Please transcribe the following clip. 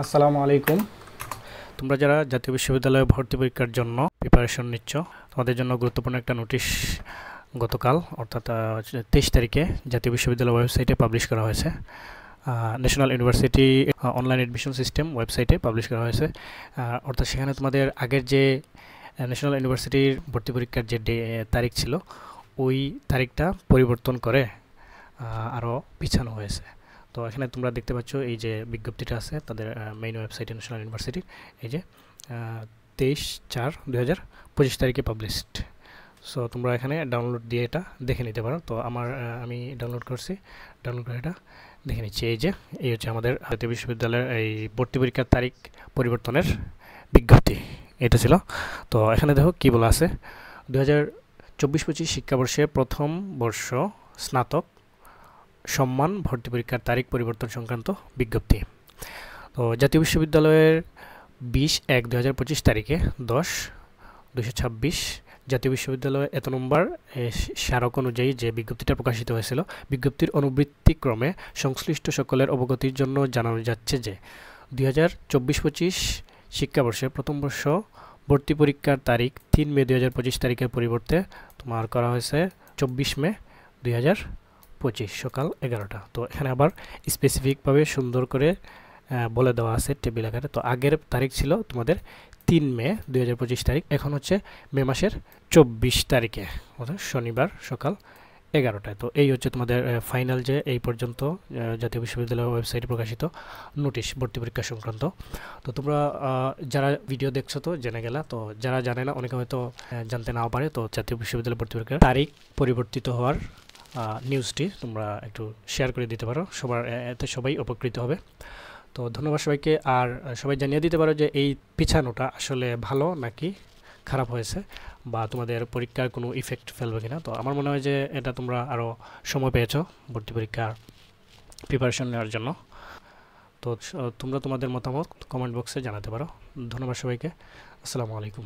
আসসালামু আলাইকুম। তোমরা যারা জাতীয় বিশ্ববিদ্যালয়ে ভর্তি পরীক্ষার জন্য প্রিপারেশন নিচ্ছ, তোমাদের জন্য গুরুত্বপূর্ণ একটা নোটিশ গতকাল অর্থাৎ 23 তারিখে জাতীয় বিশ্ববিদ্যালয় ওয়েবসাইটে পাবলিশ করা হয়েছে। National university online admission system ওয়েবসাইটে পাবলিশ করা হয়েছে। অর্থাৎ সেখানে তোমাদের আগের যে ন্যাশনাল ইউনিভার্সিটির ভর্তি পরীক্ষার যে তারিখ ছিল, ওই তারিখটা পরিবর্তন করে আরও পিছানো হয়েছে। তো এখানে তোমরা দেখতে পাচ্ছ এই যে বিজ্ঞপ্তিটা আছে তাদের মেইন ওয়েবসাইটে ন্যাশনাল ইউনিভার্সিটির, এই যে 23/4/2025 তারিখে পাবলিশড। সো তোমরা এখানে ডাউনলোড দিয়ে এটা দেখে নিতে পারো। তো আমি ডাউনলোড করছি, ডাউনলোড করে এটা দেখে নিচ্ছি। এই হচ্ছে আমাদের জাতীয় বিশ্ববিদ্যালয়ের এই ভর্তি পরীক্ষার তারিখ পরিবর্তনের বিজ্ঞপ্তি, এটা ছিল। তো এখানে দেখো কী বলা আছে, 2024-25 শিক্ষাবর্ষে প্রথম বর্ষ স্নাতক সম্মান ভর্তি পরীক্ষার তারিখ পরিবর্তন সংক্রান্ত বিজ্ঞপ্তি। তো জাতীয় বিশ্ববিদ্যালয়ের 20/1/2025 তারিখে 10/226 জাতীয় বিশ্ববিদ্যালয় এত নম্বর স্মারক অনুযায়ী যে বিজ্ঞপ্তিটা প্রকাশিত হয়েছিল, বিজ্ঞপ্তির অনুবৃত্তিক্রমে সংশ্লিষ্ট সকলের অবগতির জন্য জানানো যাচ্ছে যে 2024-25 শিক্ষাবর্ষে প্রথম বর্ষ ভর্তি পরীক্ষার তারিখ 3 মে 2025 তারিখের পরিবর্তে তোমার করা হয়েছে 24 মে 2025 সকাল 11টা। তো এখানে আবার স্পেসিফিকভাবে সুন্দর করে বলে দেওয়া আছে টেবিল আকারে। তো আগের তারিখ ছিল তোমাদের 3 মে 2025 তারিখ, এখন হচ্ছে মে মাসের 24 তারিখে, অর্থাৎ শনিবার সকাল 11টায়। তো এই হচ্ছে তোমাদের ফাইনাল যে এই পর্যন্ত জাতীয় বিশ্ববিদ্যালয়ের ওয়েবসাইটে প্রকাশিত নোটিশ ভর্তি পরীক্ষা সংক্রান্ত। তো তোমরা যারা ভিডিও দেখছো তো জেনে গেলা, তো যারা জানে না অনেকে হয়তো জানতে নাও পারে। তো জাতীয় বিশ্ববিদ্যালয় ভর্তি পরীক্ষার তারিখ পরিবর্তিত হওয়ার নিউজটি তোমরা একটু শেয়ার করে দিতে পারো, এতে সবাই উপকৃত হবে। তো ধন্যবাদ সবাইকে। আর সবাই জানিয়ে দিতে পারো যে এই পিছানোটা আসলে ভালো নাকি খারাপ হয়েছে, বা তোমাদের পরীক্ষার কোনো ইফেক্ট ফেলবে কিনা। তো আমার মনে হয় যে এটা তোমরা আরও সময় পেয়েছো ভর্তি পরীক্ষার প্রিপারেশন নেওয়ার জন্য। তো তোমরা তোমাদের মতামত কমেন্ট বক্সে জানাতে পারো। ধন্যবাদ সবাইকে। আসসালামু আলাইকুম।